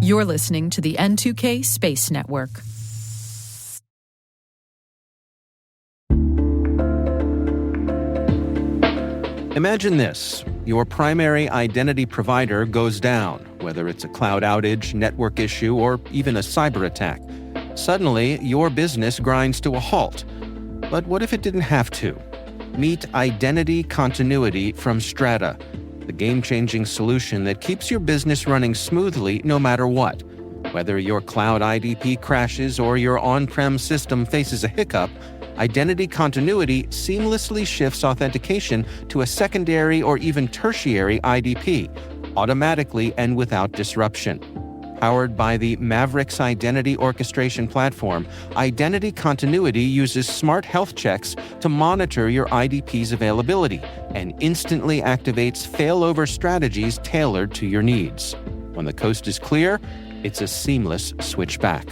You're listening to the N2K Space Network. Imagine this. Your primary identity provider goes down, whether it's a cloud outage, network issue, or even a cyber attack. Suddenly, your business grinds to a halt. But what if it didn't have to? Meet Identity Continuity from Strata, the game-changing solution that keeps your business running smoothly no matter what. Whether your cloud IDP crashes or your on-prem system faces a hiccup, Identity Continuity seamlessly shifts authentication to a secondary or even tertiary IDP, automatically and without disruption. Powered by the Mavericks Identity Orchestration Platform, Identity Continuity uses smart health checks to monitor your IDP's availability and instantly activates failover strategies tailored to your needs. When the coast is clear, it's a seamless switch back.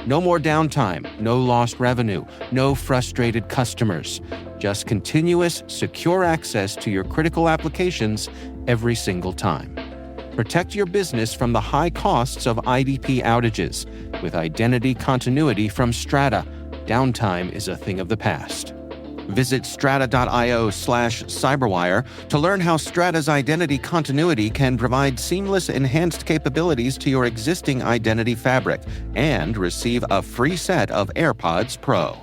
No more downtime, no lost revenue, no frustrated customers. Just continuous, secure access to your critical applications every single time. Protect your business from the high costs of IDP outages. With Identity Continuity from Strata, downtime is a thing of the past. Visit strata.io/cyberwire to learn how Strata's Identity Continuity can provide seamless enhanced capabilities to your existing identity fabric and receive a free set of AirPods Pro.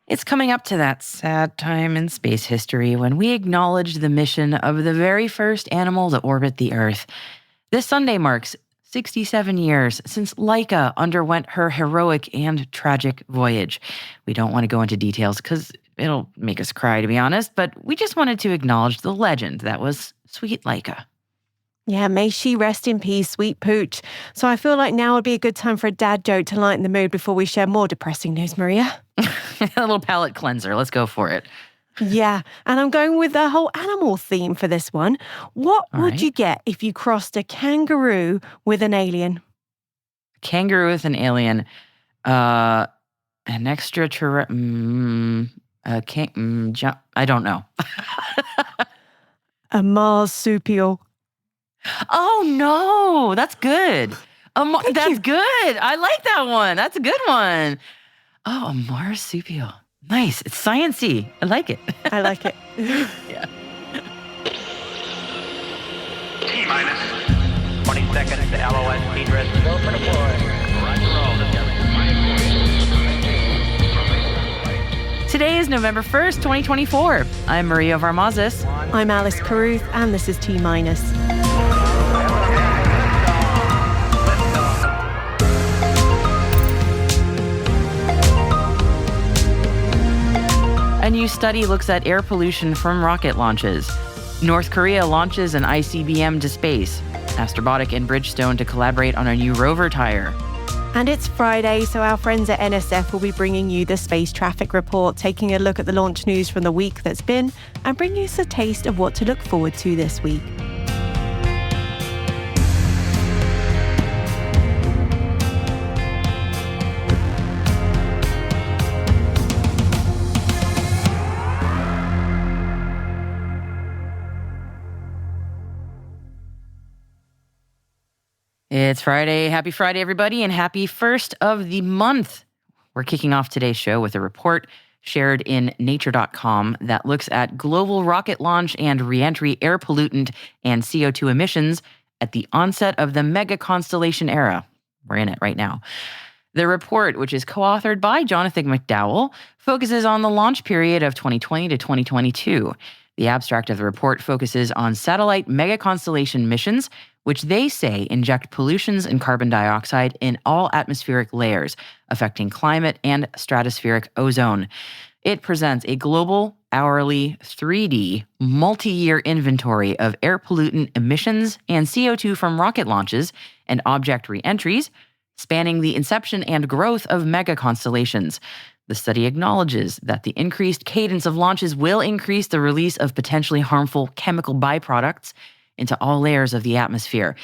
It's coming up to that sad time in space history when we acknowledge the mission of the very first animal to orbit the Earth. This Sunday marks 67 years since Laika underwent her heroic and tragic voyage. We don't want to go into details because it'll make us cry, to be honest, but we just wanted to acknowledge the legend that was sweet Laika. Yeah, may she rest in peace, sweet pooch. So I feel like now would be a good time for a dad joke to lighten the mood before we share more depressing news, Maria. A little palate cleanser. Let's go for it. Yeah, and I'm going with the whole animal theme for this one. What All would right. you get if you crossed a kangaroo with an alien? Kangaroo with an alien. An extraterrestrial. I don't know. A marsupial. Oh, no. That's good. That's you. good. I like that one. That's a good one. Oh, a marsupial. Nice. It's science-y. I like it. I like it. Yeah. T-minus 20 seconds to LOS speed rest. Go for deploy. Roger roll. Today is November 1st, 2024. I'm Maria Varmazis. I'm Alice Carruth, and this is T-minus. A new study looks at air pollution from rocket launches. North Korea launches an ICBM to space. Astrobotic and Bridgestone to collaborate on a new rover tire. And it's Friday, so our friends at NSF will be bringing you the Space Traffic Report, taking a look at the launch news from the week that's been, and bringing us a taste of what to look forward to this week. It's Friday. Happy Friday, everybody, and happy first of the month. We're kicking off today's show with a report shared in nature.com that looks at global rocket launch and reentry air pollutant and CO2 emissions at the onset of the megaconstellation era. We're in it right now. The report, which is co-authored by Jonathan McDowell, focuses on the launch period of 2020 to 2022. The abstract of the report focuses on satellite megaconstellation missions, which they say inject pollutions and carbon dioxide in all atmospheric layers, affecting climate and stratospheric ozone. It presents a global, hourly, 3D, multi-year inventory of air pollutant emissions and CO2 from rocket launches and object re-entries, spanning the inception and growth of megaconstellations. The study acknowledges that the increased cadence of launches will increase the release of potentially harmful chemical byproducts into all layers of the atmosphere.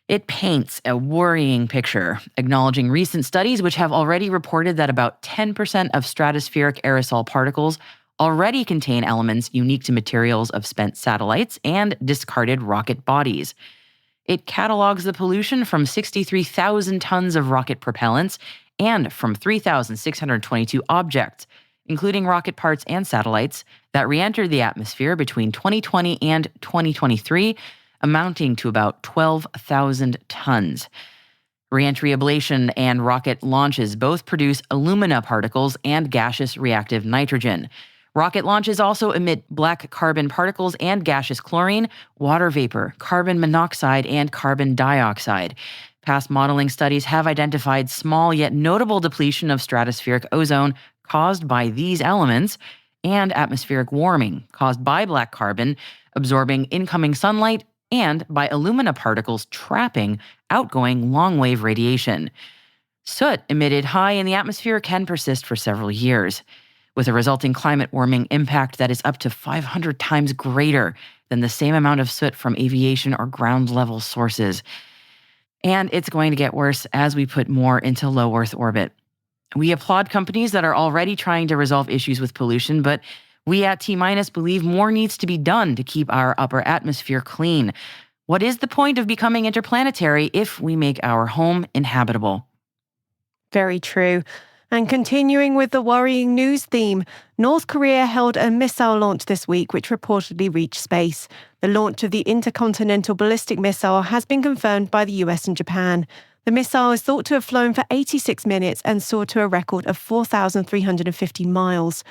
It paints a worrying picture, acknowledging recent studies which have already reported that about 10% of stratospheric aerosol particles already contain elements unique to materials of spent satellites and discarded rocket bodies. It catalogs the pollution from 63,000 tons of rocket propellants and from 3,622 objects, including rocket parts and satellites, that re-entered the atmosphere between 2020 and 2023, amounting to about 12,000 tons. Re-entry ablation and rocket launches both produce alumina particles and gaseous reactive nitrogen. Rocket launches also emit black carbon particles and gaseous chlorine, water vapor, carbon monoxide, and carbon dioxide. Past modeling studies have identified small yet notable depletion of stratospheric ozone caused by these elements and atmospheric warming caused by black carbon absorbing incoming sunlight and by alumina particles trapping outgoing long-wave radiation. Soot emitted high in the atmosphere can persist for several years, with a resulting climate warming impact that is up to 500 times greater than the same amount of soot from aviation or ground-level sources. And it's going to get worse as we put more into low Earth orbit. We applaud companies that are already trying to resolve issues with pollution, but we at T-Minus believe more needs to be done to keep our upper atmosphere clean. What is the point of becoming interplanetary if we make our home inhabitable? Very true. And continuing with the worrying news theme, North Korea held a missile launch this week which reportedly reached space. The launch of the intercontinental ballistic missile has been confirmed by the US and Japan. The missile is thought to have flown for 86 minutes and soared to a record of 4,350 miles.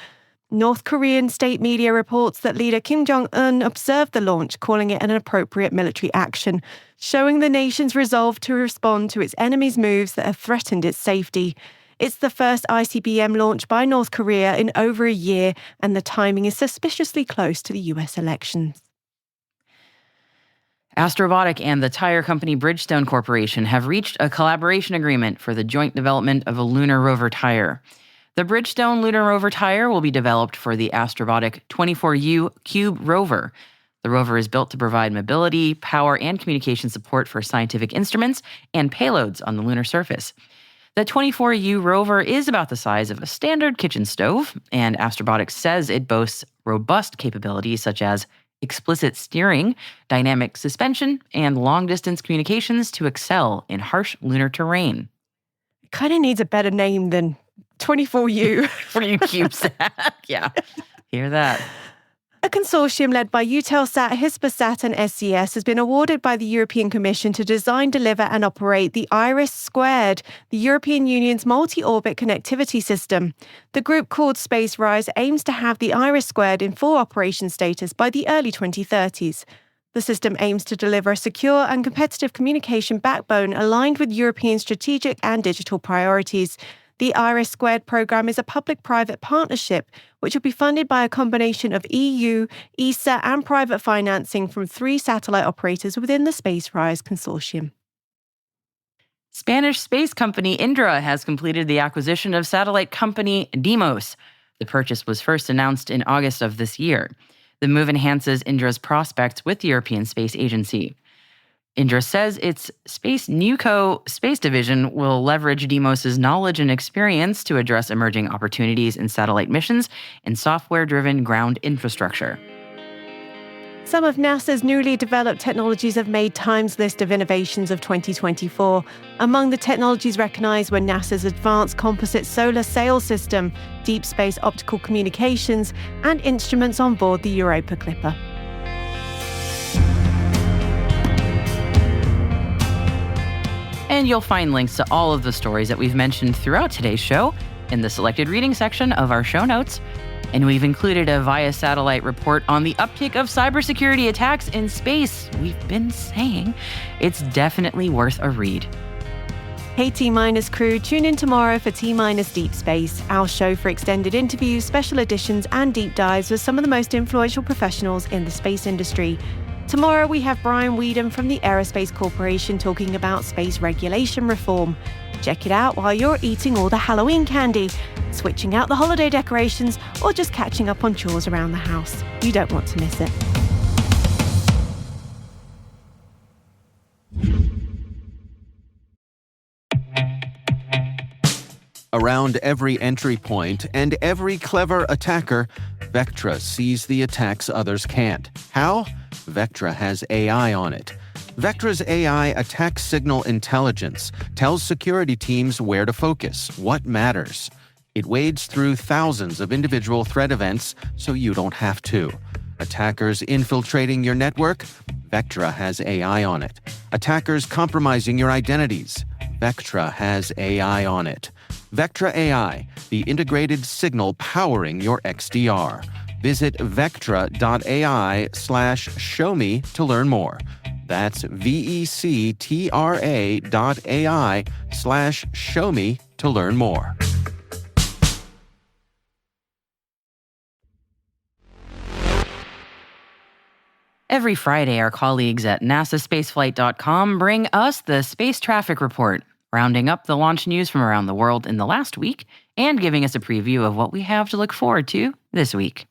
North Korean state media reports that leader Kim Jong-un observed the launch, calling it an appropriate military action, showing the nation's resolve to respond to its enemies' moves that have threatened its safety. It's the first ICBM launch by North Korea in over a year, and the timing is suspiciously close to the US elections. Astrobotic and the tire company Bridgestone Corporation have reached a collaboration agreement for the joint development of a lunar rover tire. The Bridgestone lunar rover tire will be developed for the Astrobotic 24U Cube rover. The rover is built to provide mobility, power, and communication support for scientific instruments and payloads on the lunar surface. The 24U rover is about the size of a standard kitchen stove, and Astrobotic says it boasts robust capabilities such as explicit steering, dynamic suspension, and long-distance communications to excel in harsh lunar terrain. It kind of needs a better name than 24U. For you CubeSat. Yeah, hear that. A consortium led by Eutelsat, Hispasat and SES has been awarded by the European Commission to design, deliver and operate the IRIS², the European Union's multi-orbit connectivity system. The group called SpaceRise aims to have the IRIS² in full operation status by the early 2030s. The system aims to deliver a secure and competitive communication backbone aligned with European strategic and digital priorities. The IRIS² program is a public-private partnership which will be funded by a combination of EU, ESA and private financing from 3 satellite operators within the SpaceRise consortium. Spanish space company Indra has completed the acquisition of satellite company Demos. The purchase was first announced in August of this year. The move enhances Indra's prospects with the European Space Agency. Indra says its NewCo space division will leverage Demos' knowledge and experience to address emerging opportunities in satellite missions and software-driven ground infrastructure. Some of NASA's newly developed technologies have made Time's list of innovations of 2024. Among the technologies recognized were NASA's Advanced Composite Solar Sail System, deep space optical communications, and instruments on board the Europa Clipper. And you'll find links to all of the stories that we've mentioned throughout today's show in the selected reading section of our show notes. And we've included a via satellite report on the uptick of cybersecurity attacks in space. We've been saying it's definitely worth a read. Hey T-Minus crew, tune in tomorrow for T-Minus Deep Space, our show for extended interviews, special editions and deep dives with some of the most influential professionals in the space industry. Tomorrow we have Brian Whedon from the Aerospace Corporation talking about space regulation reform. Check it out while you're eating all the Halloween candy, switching out the holiday decorations, or just catching up on chores around the house. You don't want to miss it. Around every entry point and every clever attacker, Vectra sees the attacks others can't. How? Vectra has AI on it. Vectra's AI attack signal intelligence tells security teams where to focus, what matters. It wades through thousands of individual threat events so you don't have to. Attackers infiltrating your network? Vectra has AI on it. Attackers compromising your identities? Vectra has AI on it. Vectra AI, the integrated signal powering your XDR. Visit vectra.ai/showme to learn more. That's vectra.ai/showme to learn more. Every Friday, our colleagues at nasaspaceflight.com bring us the Space Traffic Report, rounding up the launch news from around the world in the last week and giving us a preview of what we have to look forward to this week.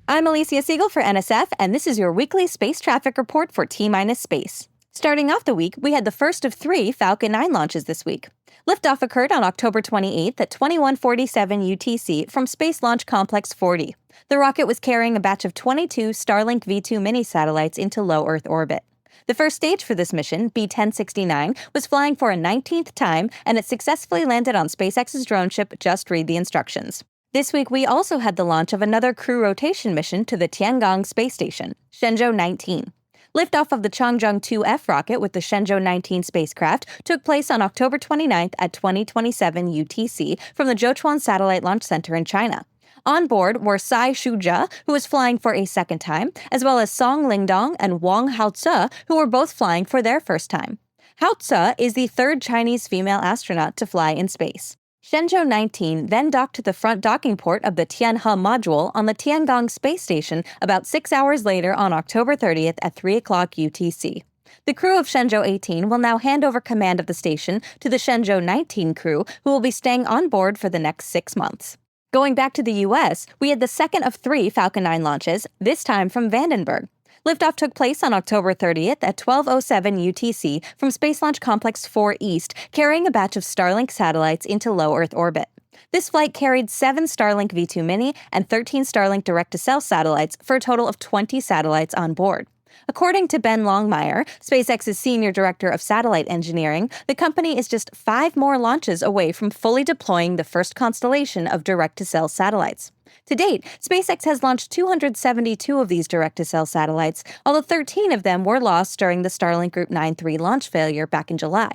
I'm Alicia Siegel for NSF, and this is your weekly Space Traffic Report for T-Minus Space. Starting off the week, we had the first of 3 Falcon 9 launches this week. Liftoff occurred on October 28th at 21:47 UTC from Space Launch Complex 40. The rocket was carrying a batch of 22 Starlink V2 mini satellites into low Earth orbit. The first stage for this mission, B-1069, was flying for a 19th time, and it successfully landed on SpaceX's drone ship Just Read the Instructions. This week, we also had the launch of another crew rotation mission to the Tiangong space station, Shenzhou 19. Liftoff of the Changzheng 2F rocket with the Shenzhou 19 spacecraft took place on October 29th at 20:27 UTC from the Zhochuan Satellite Launch Center in China. On board were Sai Shuzhe, who was flying for a second time, as well as Song Lingdong and Wang Haoze, who were both flying for their first time. Haoze is the 3rd Chinese female astronaut to fly in space. Shenzhou 19 then docked to the front docking port of the Tianhe module on the Tiangong space station about 6 hours later on October 30th at 3 o'clock UTC. The crew of Shenzhou 18 will now hand over command of the station to the Shenzhou 19 crew, who will be staying on board for the next 6 months. Going back to the U.S., we had the second of 3 Falcon 9 launches, this time from Vandenberg. Liftoff took place on October 30th at 12:07 UTC from Space Launch Complex 4 East, carrying a batch of Starlink satellites into low Earth orbit. This flight carried 7 Starlink V2 Mini and 13 Starlink direct-to-cell satellites for a total of 20 satellites on board. According to Ben Longmire, SpaceX's Senior Director of Satellite Engineering, the company is just 5 more launches away from fully deploying the first constellation of direct-to-cell satellites. To date, SpaceX has launched 272 of these direct-to-cell satellites, although 13 of them were lost during the Starlink Group 9-3 launch failure back in July.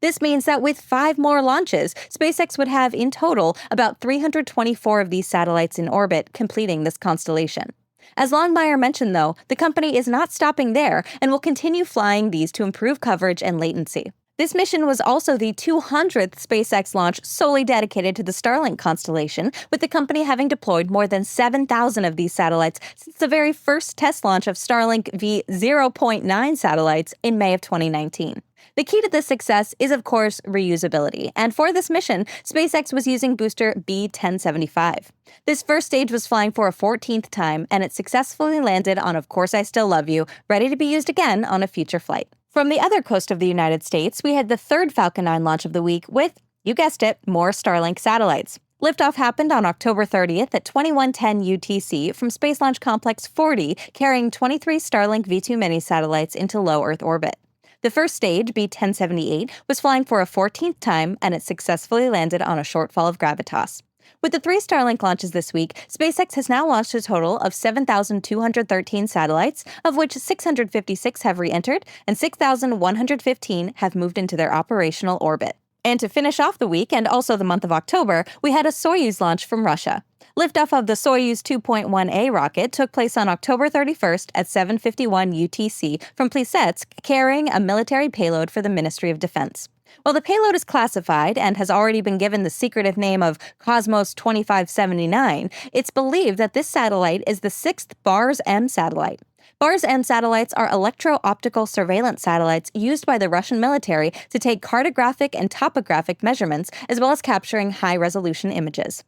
This means that with 5 more launches, SpaceX would have in total about 324 of these satellites in orbit, completing this constellation. As Longmire mentioned, though, the company is not stopping there and will continue flying these to improve coverage and latency. This mission was also the 200th SpaceX launch solely dedicated to the Starlink constellation, with the company having deployed more than 7,000 of these satellites since the very first test launch of Starlink V0.9 satellites in May of 2019. The key to this success is, of course, reusability, and for this mission, SpaceX was using booster B-1075. This first stage was flying for a 14th time, and it successfully landed on Of Course I Still Love You, ready to be used again on a future flight. From the other coast of the United States, we had the 3rd Falcon 9 launch of the week with, you guessed it, more Starlink satellites. Liftoff happened on October 30th at 21:10 UTC from Space Launch Complex 40, carrying 23 Starlink V2 mini satellites into low Earth orbit. The first stage, B-1078, was flying for a 14th time, and it successfully landed on a shortfall of gravitas. With the 3 Starlink launches this week, SpaceX has now launched a total of 7,213 satellites, of which 656 have re-entered and 6,115 have moved into their operational orbit. And to finish off the week, and also the month of October, we had a Soyuz launch from Russia. Liftoff of the Soyuz 2.1A rocket took place on October 31st at 7:51 UTC from Plesetsk, carrying a military payload for the Ministry of Defense. While the payload is classified and has already been given the secretive name of Cosmos 2579, it's believed that this satellite is the 6th BARS-M satellite. BARS-M satellites are electro-optical surveillance satellites used by the Russian military to take cartographic and topographic measurements, as well as capturing high-resolution images.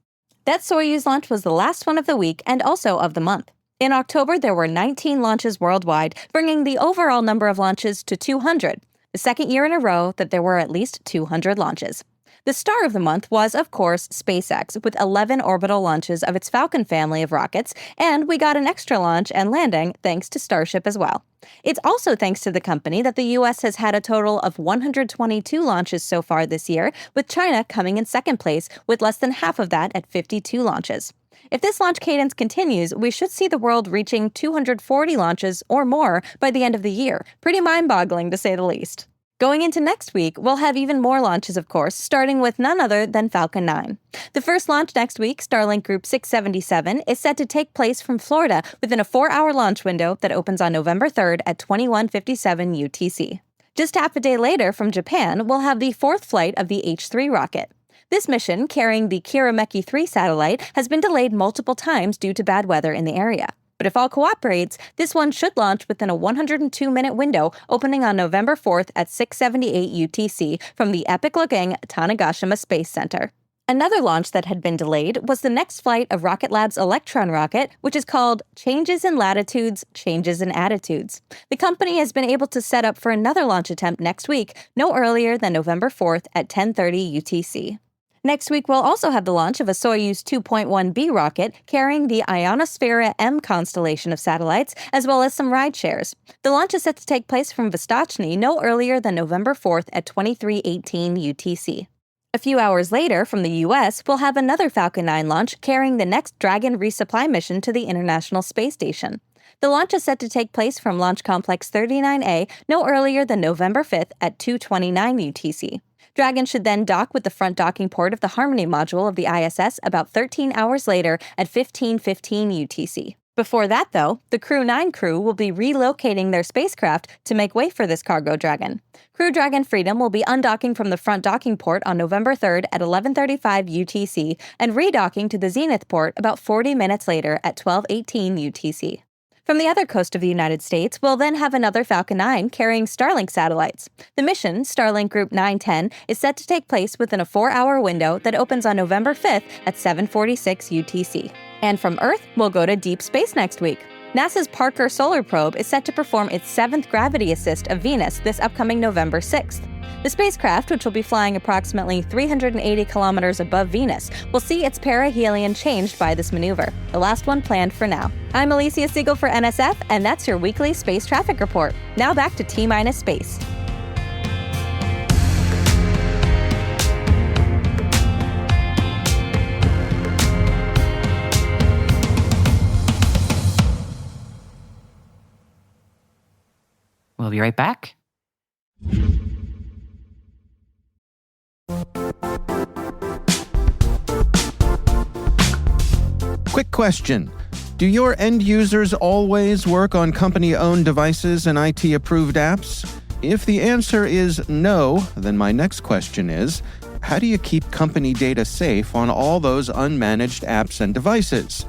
That Soyuz launch was the last one of the week and also of the month. In October, there were 19 launches worldwide, bringing the overall number of launches to 200. the second year in a row that there were at least 200 launches. The star of the month was, of course, SpaceX, with 11 orbital launches of its Falcon family of rockets, and we got an extra launch and landing thanks to Starship as well. It's also thanks to the company that the U.S. has had a total of 122 launches so far this year, with China coming in second place with less than half of that at 52 launches. If this launch cadence continues, we should see the world reaching 240 launches or more by the end of the year. Pretty mind-boggling, to say the least. Going into next week, we'll have even more launches, of course, starting with none other than Falcon 9. The first launch next week, Starlink Group 677, is set to take place from Florida within a 4-hour launch window that opens on November 3rd at 21:57 UTC. Just half a day later, from Japan, we'll have the fourth flight of the H3 rocket. This mission, carrying the Kirameki 3 satellite, has been delayed multiple times due to bad weather in the area. But if all cooperates, this one should launch within a 102-minute window, opening on November 4th at 6:78 UTC from the epic-looking Tanegashima Space Center. Another launch that had been delayed was the next flight of Rocket Lab's Electron rocket, which is called Changes in Latitudes, Changes in Attitudes. The company has been able to set up for another launch attempt next week, no earlier than November 4th at 10:30 UTC. Next week, we'll also have the launch of a Soyuz 2.1B rocket carrying the Ionosphere M constellation of satellites, as well as some ride shares. The launch is set to take place from Vostochny no earlier than November 4th at 23:18 UTC. A few hours later, from the U.S., we'll have another Falcon 9 launch carrying the next Dragon resupply mission to the International Space Station. The launch is set to take place from Launch Complex 39A no earlier than November 5th at 2:29 UTC. Dragon should then dock with the front docking port of the Harmony module of the ISS about 13 hours later at 15:15 UTC. Before that, though, the Crew 9 crew will be relocating their spacecraft to make way for this cargo Dragon. Crew Dragon Freedom will be undocking from the front docking port on November 3rd at 11:35 UTC and redocking to the Zenith port about 40 minutes later at 12:18 UTC. From the other coast of the United States, we'll then have another Falcon 9 carrying Starlink satellites. The mission, Starlink Group 910, is set to take place within a 4-hour window that opens on November 5th at 7:46 UTC. And from Earth, we'll go to deep space next week. NASA's Parker Solar Probe is set to perform its 7th gravity assist of Venus this upcoming November 6th. The spacecraft, which will be flying approximately 380 kilometers above Venus, will see its perihelion changed by this maneuver, the last one planned for now. I'm Alicia Siegel for NSF, and that's your weekly space traffic report. Now back to T-Minus Space. We'll be right back. Quick question. Do your end users always work on company-owned devices and IT-approved apps? If the answer is no, then my next question is, how do you keep company data safe on all those unmanaged apps and devices?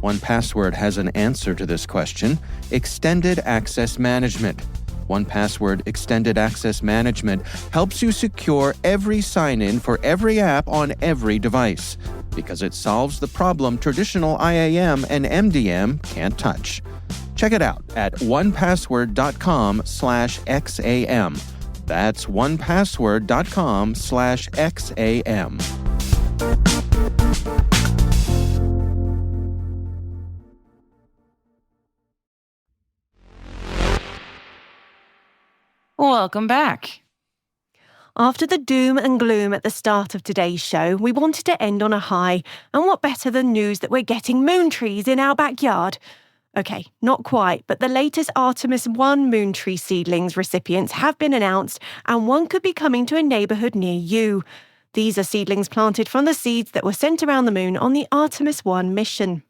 1Password has an answer to this question: Extended Access Management. 1Password Extended Access Management helps you secure every sign-in for every app on every device, because it solves the problem traditional IAM and MDM can't touch. Check it out at onepassword.com/XAM. That's onepassword.com/XAM. Welcome back. After the doom and gloom at the start of today's show, we wanted to end on a high, and what better than news that we're getting moon trees in our backyard? Okay, not quite, but the latest Artemis 1 moon tree seedlings recipients have been announced, and one could be coming to a neighbourhood near you. These are seedlings planted from the seeds that were sent around the moon on the Artemis 1 mission.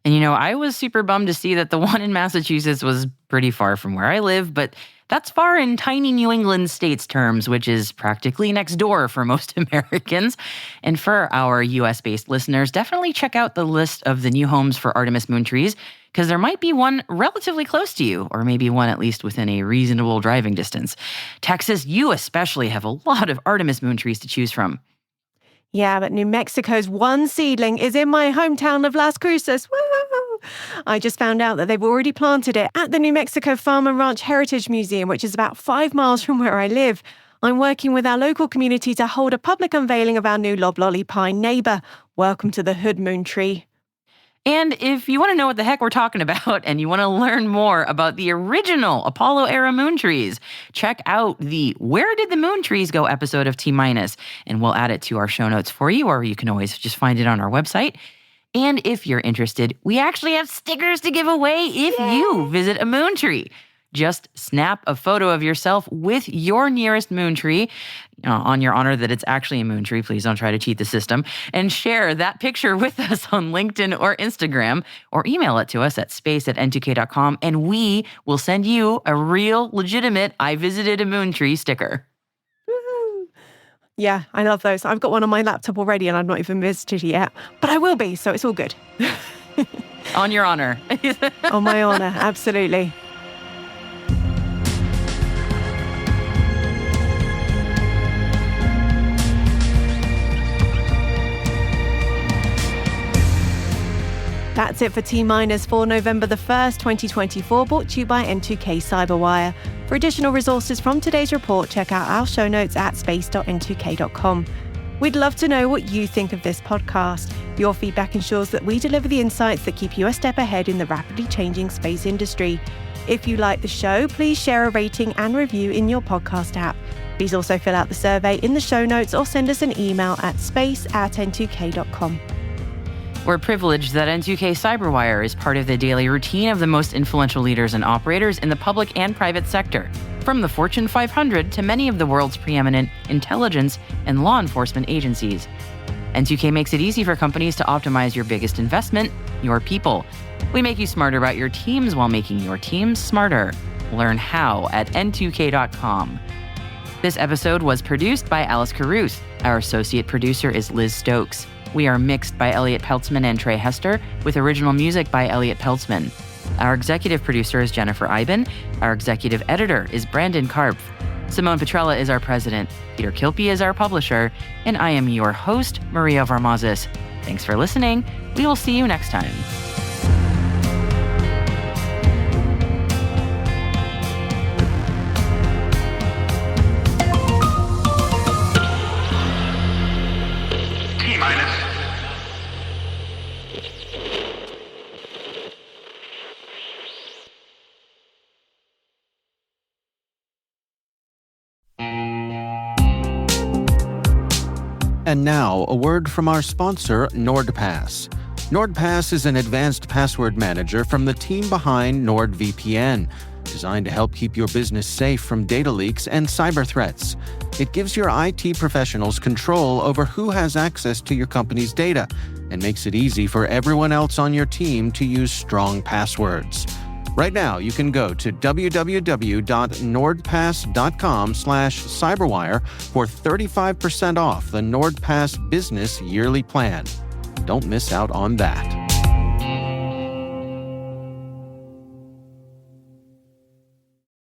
And you know, I was super bummed to see that the one in Massachusetts was pretty far from where I live, but that's far in tiny New England states terms, which is practically next door for most Americans. And for our US-based listeners, definitely check out the list of the new homes for Artemis moon trees, because there might be one relatively close to you, or maybe one at least within a reasonable driving distance. Texas, you especially have a lot of Artemis moon trees to choose from. Yeah, but New Mexico's one seedling is in my hometown of Las Cruces. Woo! I just found out that they've already planted it at the New Mexico Farm and Ranch Heritage Museum, which is about 5 miles from where I live. I'm working with our local community to hold a public unveiling of our new loblolly pine neighbour. Welcome to the Hood Moon Tree. And if you want to know what the heck we're talking about and you want to learn more about the original Apollo-era moon trees, check out the Where Did the Moon Trees Go episode of T-Minus, and we'll add it to our show notes for you, or you can always just find it on our website. And if you're interested, we actually have stickers to give away if you visit a moon tree. Just snap a photo of yourself with your nearest moon tree, on your honor that it's actually a moon tree. Please don't try to cheat the system. And share that picture with us on LinkedIn or Instagram, or email it to us at space@n2k.com, and we will send you a real, legitimate I visited a moon tree sticker. Woo-hoo. Yeah, I love those. I've got one on my laptop already and I've not even visited it yet, but I will be, so it's all good. On your honor. On my honor, absolutely. That's it for T-Minus for November the 1st, 2024, brought to you by N2K Cyberwire. For additional resources from today's report, check out our show notes at space.n2k.com. We'd love to know what you think of this podcast. Your feedback ensures that we deliver the insights that keep you a step ahead in the rapidly changing space industry. If you like the show, please share a rating and review in your podcast app. Please also fill out the survey in the show notes or send us an email at space@n2k.com. We're privileged that N2K Cyberwire is part of the daily routine of the most influential leaders and operators in the public and private sector, from the Fortune 500 to many of the world's preeminent intelligence and law enforcement agencies. N2K makes it easy for companies to optimize your biggest investment, your people. We make you smarter about your teams while making your teams smarter. Learn how at n2k.com. This episode was produced by Alice Carruth. Our associate producer is Liz Stokes. We are mixed by Elliot Peltzman and Trey Hester, with original music by Elliot Peltzman. Our executive producer is Jennifer Iben. Our executive editor is Brandon Karpf. Simone Petrella is our president. Peter Kilpie is our publisher. And I am your host, Maria Varmazis. Thanks for listening. We will see you next time. T-Minus. And now, a word from our sponsor, NordPass. NordPass is an advanced password manager from the team behind NordVPN, designed to help keep your business safe from data leaks and cyber threats. It gives your IT professionals control over who has access to your company's data and makes it easy for everyone else on your team to use strong passwords. Right now, you can go to www.nordpass.com/cyberwire for 35% off the NordPass Business Yearly Plan. Don't miss out on that.